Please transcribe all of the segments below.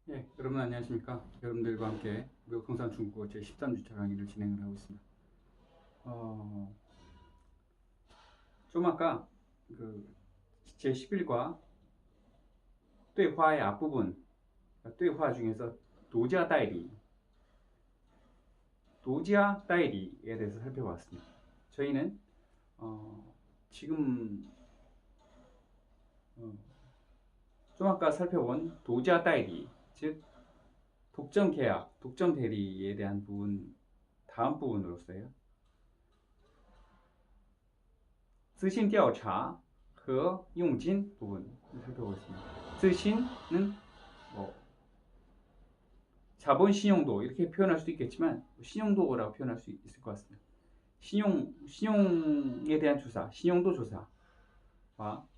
예, 여러분 안녕하십니까? 여러분들과 함께 무역통상 중국어 제13주차 강의를 진행을 하고 있습니다. 좀 아까 그 제11과 对화의 앞부분, 对화 중에서 도자代理, 도자代理에 대해서 살펴봤습니다. 저희는 지금 좀 아까 살펴본 도자代理, 즉 독점 계약, 독점 대리에 대한 부분, 다음 부분으로서요. 资信调查和佣金 부분 살펴보겠습니다. 资신은 뭐 자본 신용도 이렇게 표현할 수도 있겠지만 신용도라고 표현할 수 있을 것 같습니다. 신용에 대한 조사, 신용도 조사와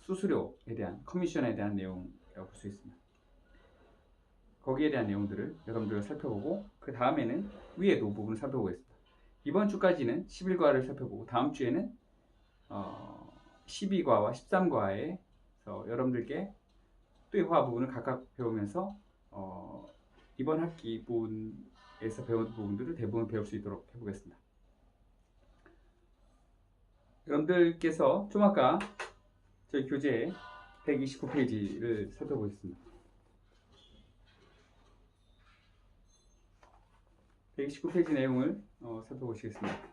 수수료에 대한 커미션에 대한 내용이라고 볼 수 있습니다. 거기에 대한 내용들을 여러분들과 살펴보고 그 다음에는 위에도 부분을 살펴보겠습니다. 이번 주까지는 11과를 살펴보고 다음 주에는 12과와 13과에서 여러분들께 对화 부분을 각각 배우면서 이번 학기 부분에서 배운 부분들을 대부분 배울 수 있도록 해보겠습니다. 여러분들께서 좀 아까 저희 교재 129페이지를 살펴보겠습니다. 129페이지 내용을 살펴보시겠습니다.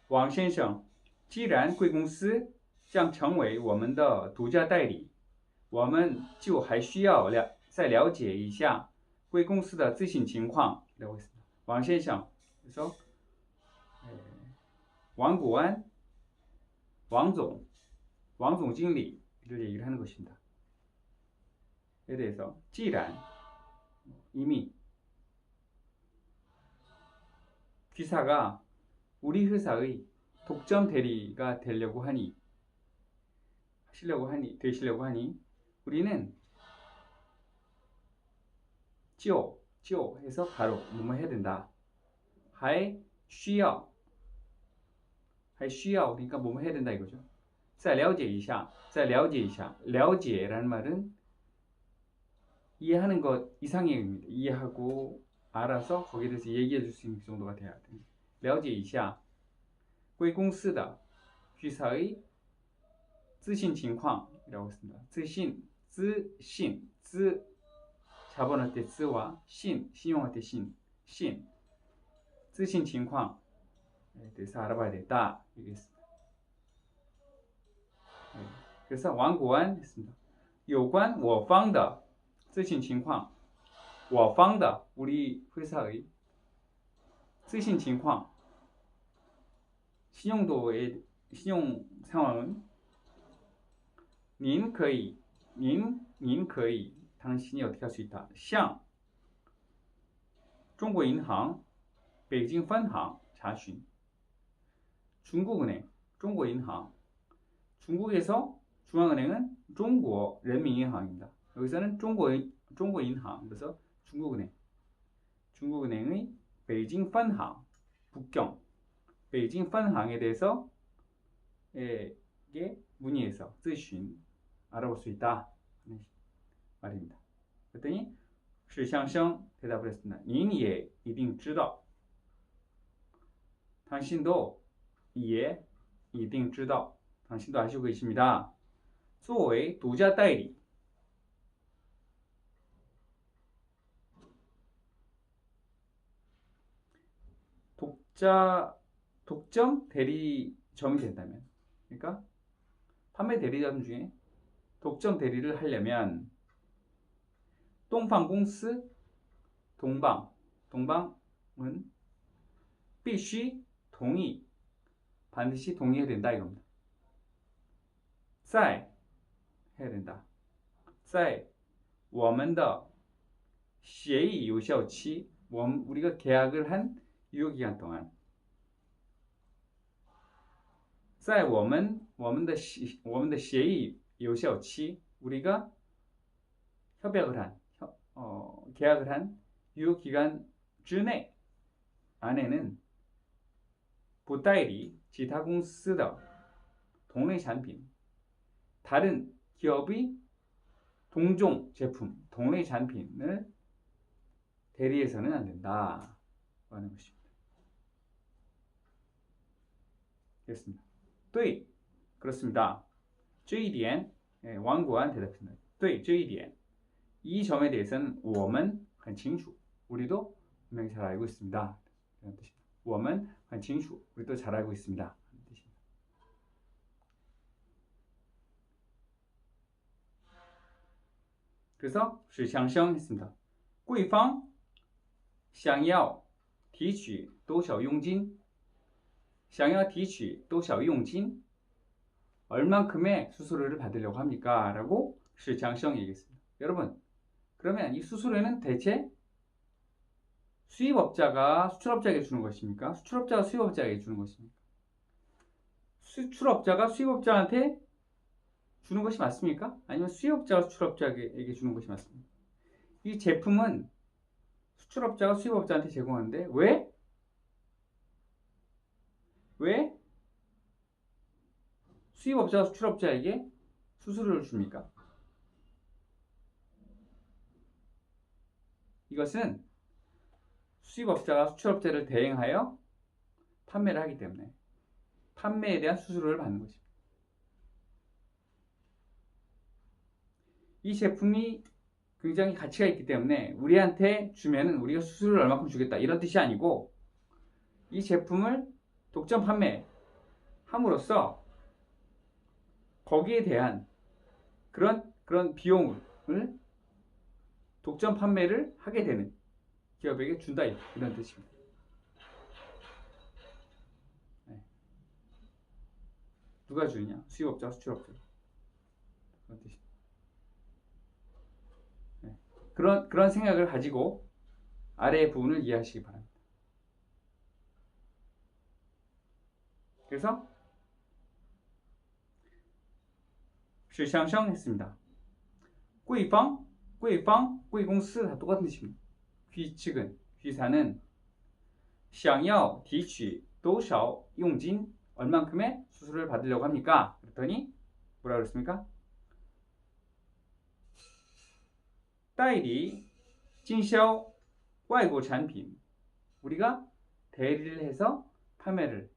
王先生，既然贵公司将成为我们的独家代理，我们就还需要再了解一下贵公司的最新情况。王先生说，王国安, 왕总, 왕总经理를 얘기를 하는 것입니다. 에 대해서 既然 이미 귀사가 우리 회사의 독점 대리가 되시려고 하니 우리는 就 해서 바로 뭐뭐 해야 된다. 还需要 그러니까 뭐뭐 해야 된다 이거죠. 再了解一下 了解라는 말은 이해하는 것 이상의 의미입니다. 이해하고 알아서 거기에 대해서 얘기해 줄 수 있는 그 정도가 돼야 됩니다. 了解一下贵公司的 회사의 资信情况이라고 했습니다. 资信 자본할 때 资와 신용할 때 신 资信情况대해서 알아봐야 되겠다 얘기했습니다. 그래서 왕고안 했습니다. 有关我方的资信情况我方的 우리 회사의 资信情况 신용도의 신용 상황은 您可以 당신이 어떻게 할 수 있다. 向 中国银行 北京分行查询 중국은행 中国银行 중국에서 중앙은행은 中国人民银行입니다. 여기서는 中国银行 그래서 중국은행의 北京分行 북경 北京分行에 대해서 문의해서 咨询 알아볼 수 있다 말입니다. 그랬더니 史相生 대답을 했습니다. 您也一定知道 당신도 也一定知道 당신도 아시고 계십니다. 作为独家代理 독점 대리점이 된다면 그러니까 판매 대리점 중에 독점 대리를 하려면 东方公司 동방은 必须 동의 반드시 동의해야 된다 이겁니다. 在 해야 된다. 在我们的协议有效期 우리가 계약을 한 유효기간 동안 在我们的协议有效期 우리가 협약을 한 계약을 한 유효기간 之内 안에는 不代理其他公司的同类产品 다른 기업의 동종 제품, 동类产品을 대리해서는 안 된다 하는 것입니다. 됐습니다. 对, 그렇습니다. 这一点, 완고한 대답입니다. 对,这一点, 이 점에 대해서는 我们很清楚, 우리도 분명히 잘 알고 있습니다. 이런 뜻입니다. 我们很清楚, 우리도 잘 알고 있습니다. 이런 뜻입니다. 그래서 是相生 했습니다. 贵方想要提取多少佣金? 想要提取多少佣金? 얼만큼의 수수료를 받으려고 합니까? 라고 是相生 얘기했습니다. 여러분, 그러면 이 수수료는 대체 수입업자가 수출업자에게 주는 것입니까? 수출업자가 수입업자에게 주는 것입니까? 수출업자가 수입업자한테 주는 것이 맞습니까? 아니면 수입업자가 수출업자에게 주는 것이 맞습니까? 이 제품은 수출업자가 수입업자한테 제공하는데 왜 수입업자가 수출업자에게 수수료를 줍니까? 이것은 수입업자가 수출업자를 대행하여 판매를 하기 때문에 판매에 대한 수수료를 받는 것입니다. 이 제품이 굉장히 가치가 있기 때문에 우리한테 주면은 우리가 수수료를 얼마큼 주겠다 이런 뜻이 아니고 이 제품을 독점 판매함으로써 거기에 대한 그런 비용을 독점 판매를 하게 되는 기업에게 준다 이런 뜻입니다. 네. 누가 주느냐? 수입업자, 수출업자. 그런 뜻입니다. 네. 그런 생각을 가지고 아래의 부분을 이해하시기 바랍니다. 그래서 是相生 했습니다. 贵方, 贵公司 다 똑같은 뜻입니다. 귀 측은, 귀사는 想要提取多少佣金, 얼만큼의 수수료를 받으려고 합니까? 그랬더니 뭐라 그랬습니까? 代理经销外国产品, 우리가 대리를 해서 판매를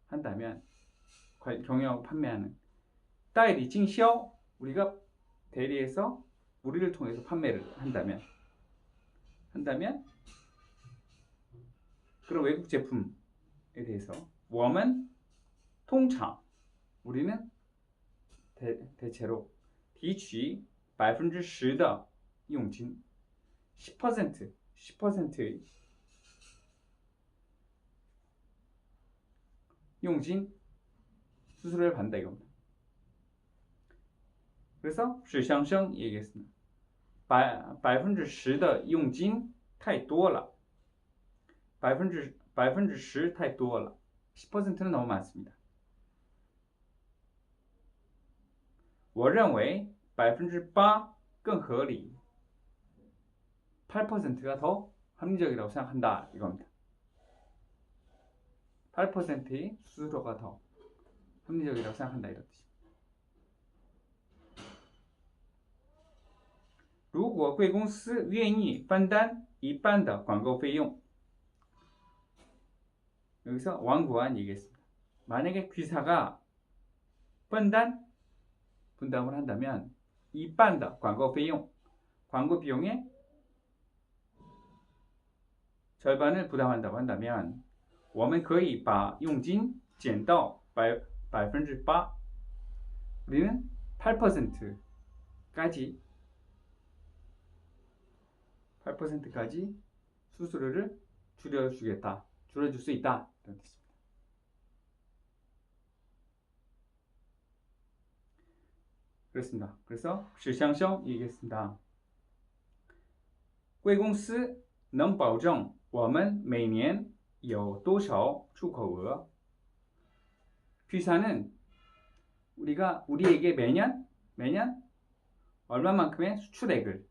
한다면 경영하고 판매하는 代理经销, 우리가 대리해서 우리를 통해서 판매를 한다면 그런 외국 제품에 대해서 我们通常 우리는 대체로 提取 10% 的佣金 10%의 佣金 수수료를 받는다 이겁니다. 그래서 是相生 얘기했습니다. 10% 的佣金太多了. 10% 太多了. 10%는 너무 많습니다. 我认为 8% 更合理. 8%가 더 합리적이라고 생각한다 이겁니다. 8%의 수수료가 더 합리적이라고 생각한다 이런 뜻입니다. 如果贵公司愿意分担一半的广告费用, 여기서 완고한 얘기했습니다. 만약에 귀사가 분담을 한다면 一半的广告费用, 광고 비용의 절반을 부담한다고 한다면 我们可以把佣金减到 8%. 우리는 8%까지 수수료를 줄여줄 수 있다 이런 뜻입니다. 그렇습니다. 그래서 是相生 얘기했습니다. 贵公司能保证我们每年有多少出口额? 귀사는 우리에게 매년 얼마만큼의 수출을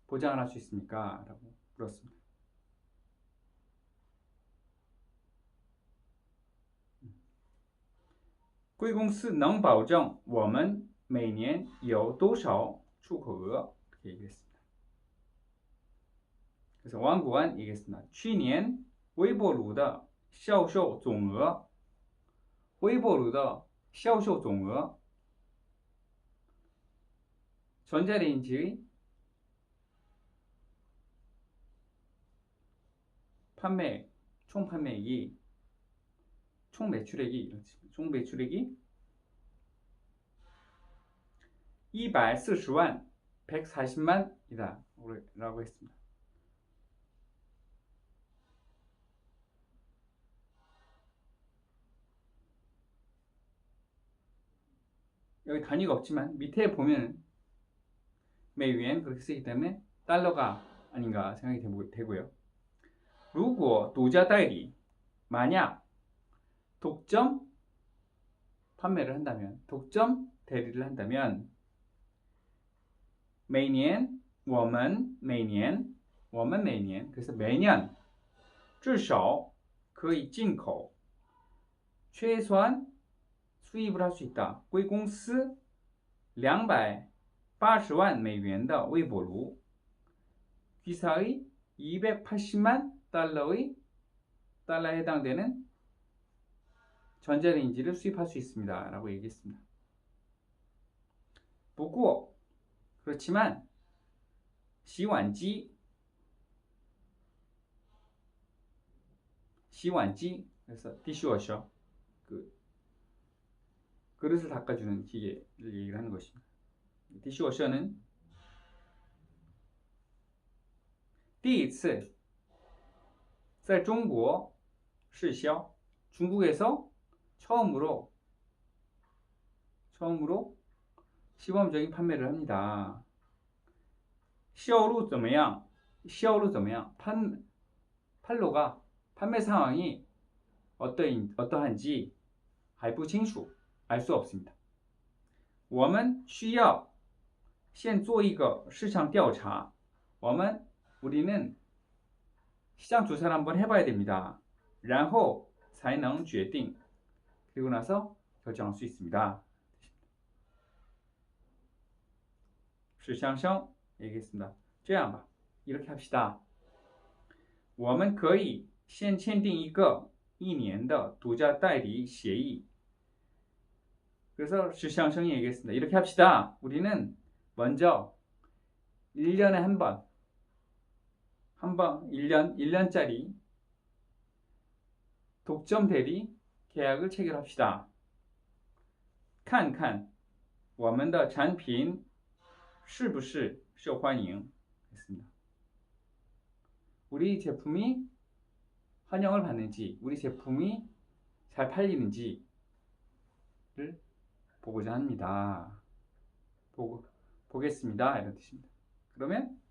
보장을 할 수 있습니까? 라고 물었습니다. 贵公司能保证我们每年有多少出口额 이렇게 얘기했습니다. 그래서 왕구안 얘기했습니다. 去年微波炉的销售总额微波炉的销售总额 전자레인지의 판매 총 판매액이 총 매출액이 240만 140만이다 라고 했습니다. 여기 단위가 없지만 밑에 보면 매유엔 그렇게 쓰기 때문에 달러가 아닌가 생각이 되고요. 如果独家代理 만약 독점 판매를 한다면 독점 대리를 한다면 每年我们每年 그래서 매년 至少可以进口 최소한 수입을 할 수 있다. 贵公司280만 美元的微波炉 기사의 280만 달러에 해당되는 전자레인지를 수입할 수 있습니다. 라고 얘기했습니다. 不过 그렇지만 洗碗机 그래서 디시워셔 그릇을 닦아주는 기계를 얘기를 하는 것입니다. 디시워셔는 第一次在中国试销 중국에서 처음으로 시범적인 판매를 합니다. 销路怎么样? 판로가 판매 상황이 어떠한지 还不清楚 알 수 없습니다. 我们需要先做一个市场调查 우리는 시장 조사를 한번 해봐야 됩니다. 然后才能决定 그리고 나서 결정할 수 있습니다. 是相声 얘기했습니다. 这样吧 이렇게 합시다. 我们可以先签订一个1年的独家代理协议 그래서 是相声 얘기했습니다. 이렇게 합시다. 우리는 먼저 1년에 한 번 1년짜리 독점 대리 계약을 체결합시다. 看看我们的产品是不是受欢迎 했습니다. 우리 제품이 환영을 받는지 우리 제품이 잘 팔리는지를 보고자 합니다. 보겠습니다. 이런 뜻입니다. 그러면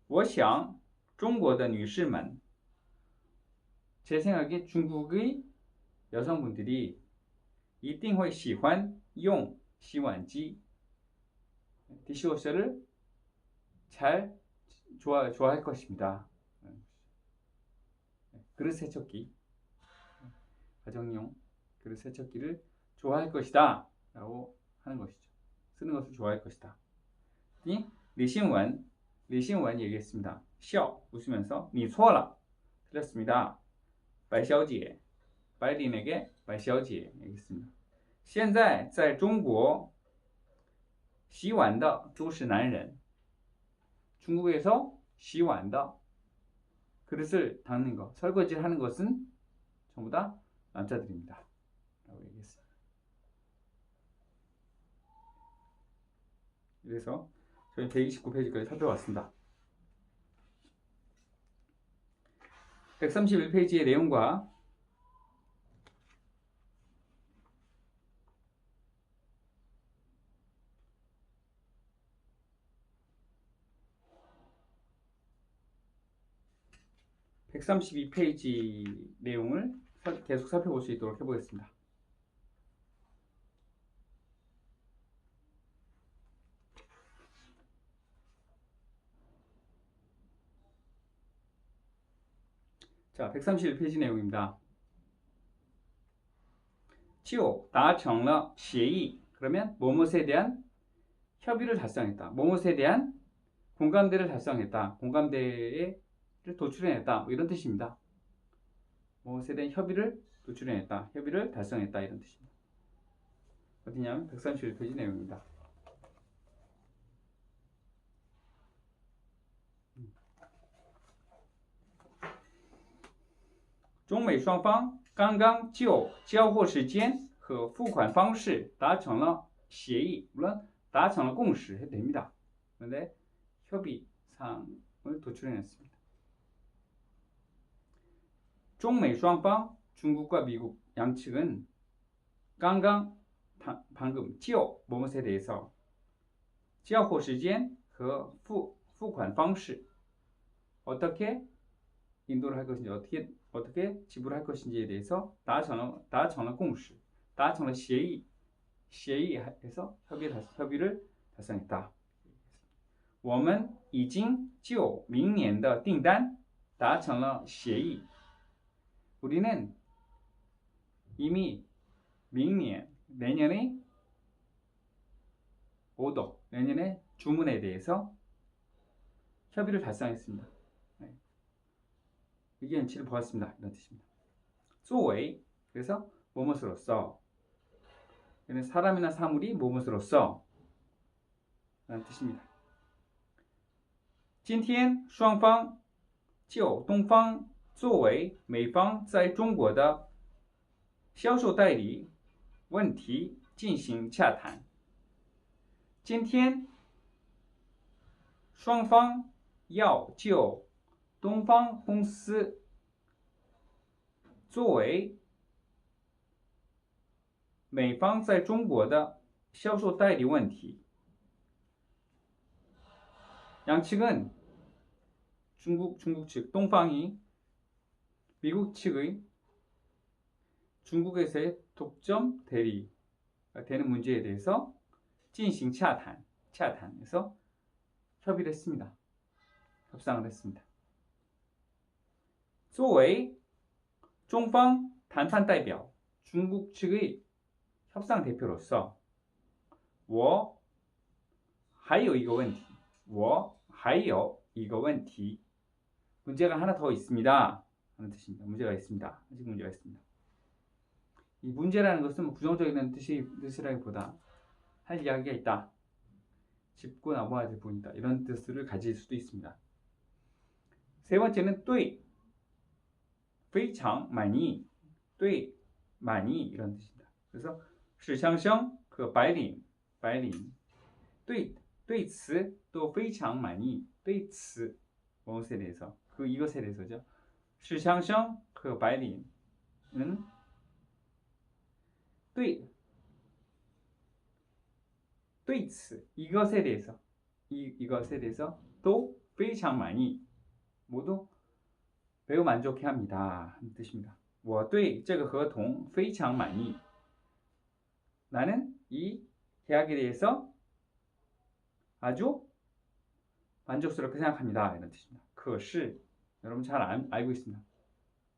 我想中国的女士们 제 생각에 중국의 여성분들이 一定会喜欢用洗碗机 디시워셔를 잘 좋아할 것입니다. 그릇 세척기 가정용 그릇 세척기를 좋아할 것이다 라고 하는 것이죠. 쓰는 것을 좋아할 것이다. 리신원 얘기했습니다. 笑 웃으면서 你错了 틀렸습니다. 白小姐 白领에게 白小姐 얘기했습니다. 现在在中国洗碗的都是男人 중국에서 洗碗的 그릇을 닦는 것, 설거지를 하는 것은 전부 다 남자들입니다. 라고 얘기했습니다. 그래서 저희 129페이지까지 살펴봤습니다. 131페이지의 내용과 (132페이지) 내용을 계속 살펴볼 수 있도록 해보겠습니다. 자, 131페이지 내용입니다. 就达成了协议. 그러면 뭐뭇에 대한 협의를 달성했다. 뭐뭇에 대한 공감대를 달성했다. 공감대를 도출해냈다. 뭐 이런 뜻입니다. 뭐뭇에 대한 협의를 도출해냈다. 협의를 달성했다. 이런 뜻입니다. 어디냐면 131페이지 내용입니다.中美双方刚刚就交货时间和付款方式达成了协议, 물론达成了共识해도 됩니다. 그런데 협의 사항을 도출해냈습니다. 中美双方 중국과 미국 양측은刚刚 방금 就 뭐뭇에 대해서 交货时间和付款方式 어떻게 인도를 할 것인지 어떻게 지불할 것인지에 대해서 达成了共识, 达成了协议,协议해서 협의를 달성했다. 我们已经就明年的订单达成了协议. 우리는 이미 明年 내년의 오더, 내년의 주문에 대해서 협의를 달성했습니다. 의견치를 보았습니다. 이런 뜻입니다. 作为 그래서 뭐뭇으로써, 사람이나 사물이 뭐뭇으로써 라는 뜻입니다. 今天双方就东方作为美方在中国的销售代理问题进行洽谈. 今天双方要就东方公司作为美方在中国的销售代理问题. 양측은 중국 측, 동방이 미국 측의 중국에서의 독점 대리가 되는 문제에 대해서 进行洽谈,洽谈에서 협의를 했습니다. 협상을 했습니다. 作为中方谈判代表, 중국 측의 협상 대표로서 我还有一个问题, 我还有一个问题, 문제가 하나 더 있습니다. 하는 뜻입니다. 문제가 있습니다. 아직 문제가 있습니다. 이 문제라는 것은 부정적인 뜻이라기보다 할 이야기가 있다, 짚고 넘어야 될 부분이다, 이런 뜻을 가질 수도 있습니다. 세 번째는 对, 非常满意, 对, 满意 이런 뜻입니다. 그래서 是相生和白领 对此都非常满意. 对此 무엇에 대해서, 이것에 대해서죠. 是相生和白领은 对此 이것에 대해서, 이것에 대해서 또 非常满意 모두 매우 만족해합니다 하는 뜻입니다. 我对这个合同非常满意. 나는 이 계약에 대해서 아주 만족스럽게 생각합니다. 이런 뜻입니다. 可是 여러분 잘 알고 있습니다.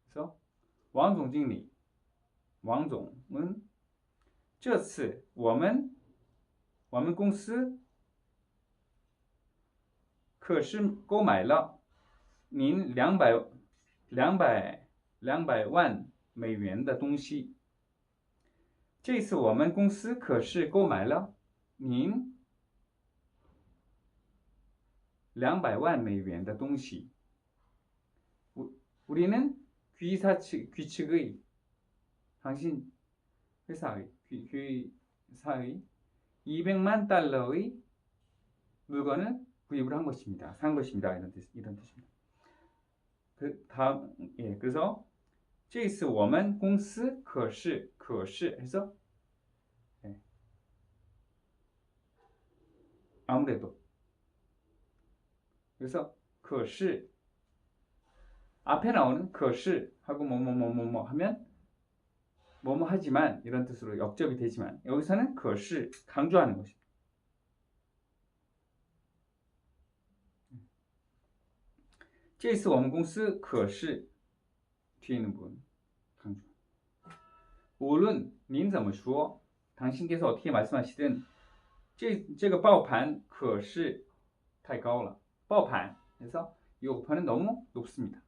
그래서 왕总经理, 왕总은 这次我们公司可是购买了您200万美元的东西. 这次我们公司可是购买了您200万美元的东西. 우리는 귀측의 당신 회사의 200만 달러의 물건을 구입을 한 것입니다. 산 것입니다. 이런 뜻입니다. 그래서 这次我们公司可是 해서 아무래도, 그래서 可是 앞에 나오는 可是 하고 뭐뭐뭐뭐 하면 뭐뭐 하지만 이런 뜻으로 역접이 되지만, 여기서는 可是 강조하는 것입니다. 这次我们公司可是 뒤에 있는 부분 강조. 无论您怎么说 당신께서 어떻게 말씀하시든 这个报盘可是太高了. 报盘 그래서 이 오퍼는 너무 높습니다.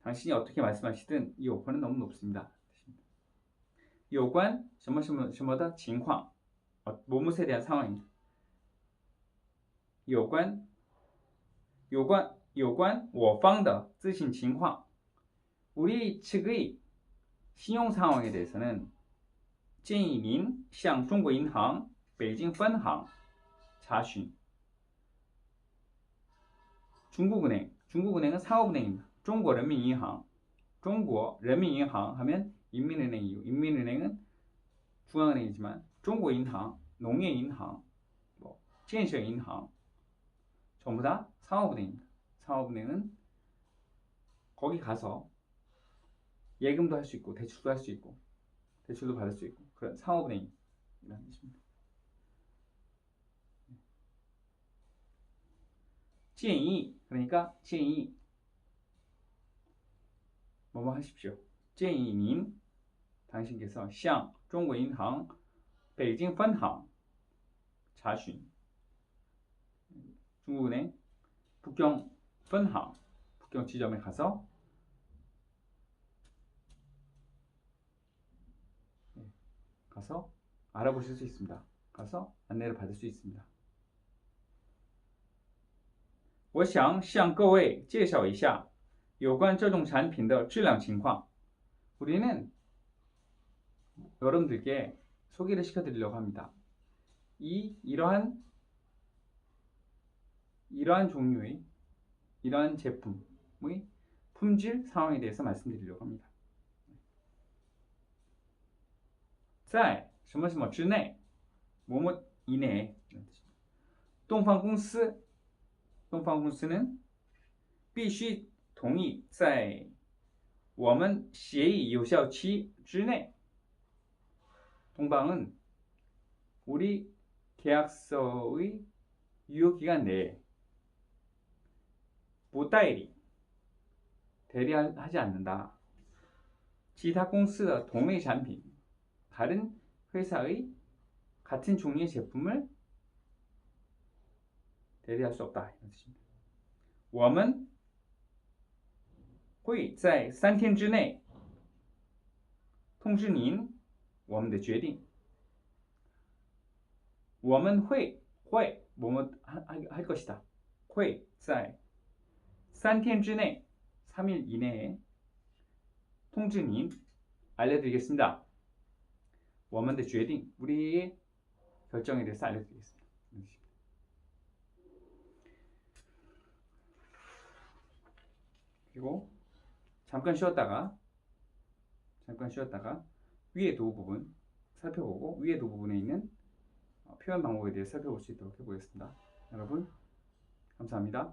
당신이 어떻게 말씀하시든 이 오퍼는 너무 높습니다. 有关什么什么什么的情况 뭐뭐에 대한 상황입니다. 有关我方的咨询情况 우리 측의 신용 상황에 대해서는 建议您向中国银行北京分行查询. 중국은행은 상업은행입니다. 中国人民银行 中国人民银行 하면 인민은행이고 인민은행은 중앙은행이지만 中国银行, 농业银行, 뭐建设银行 전부 다 상업은행입니다. 상업은행은 거기 가서 예금도 할 수 있고 대출도 할 수 있고 대출도 받을 수 있고 그런 상업은행이라는 뜻입니다. 建议 그러니까 建议 뭐뭐 하십시오. 建议您 당신께서 向中国银行北京分行查询 중국은행 북경分行 북경 지점에 가서 알아보실 수 있습니다. 가서 안내를 받을 수 있습니다. 我想向各位介绍一下有关这种产品的质量情况. 우리는 여러분들께 소개를 시켜드리려고 합니다. 이러한 종류의 이러한 제품의 품질 상황에 대해서 말씀드리려고 합니다. 在什么什么之内 뭐뭐 이내에 东方公司는 必须同意在我们协议有效期之内 동방은 우리 계약서의 유효기간 내에 不代理 대리하지 않는다. 其他公司的同类产品 다른 회사의 같은 종류의 제품을 대리할 수 없다. 我们会在3天之内通知您我们的决定. 我们会뭐뭐 할 것이다. 会在3天之内 3일 이내에 通知您 알려드리겠습니다. 我们的决定 우리의 결정에 대해서 알려드리겠습니다. 그리고 잠깐 쉬었다가 위의 두 부분 살펴보고 위의 두 부분에 있는 표현 방법에 대해 살펴볼 수 있도록 해보겠습니다. 여러분 감사합니다.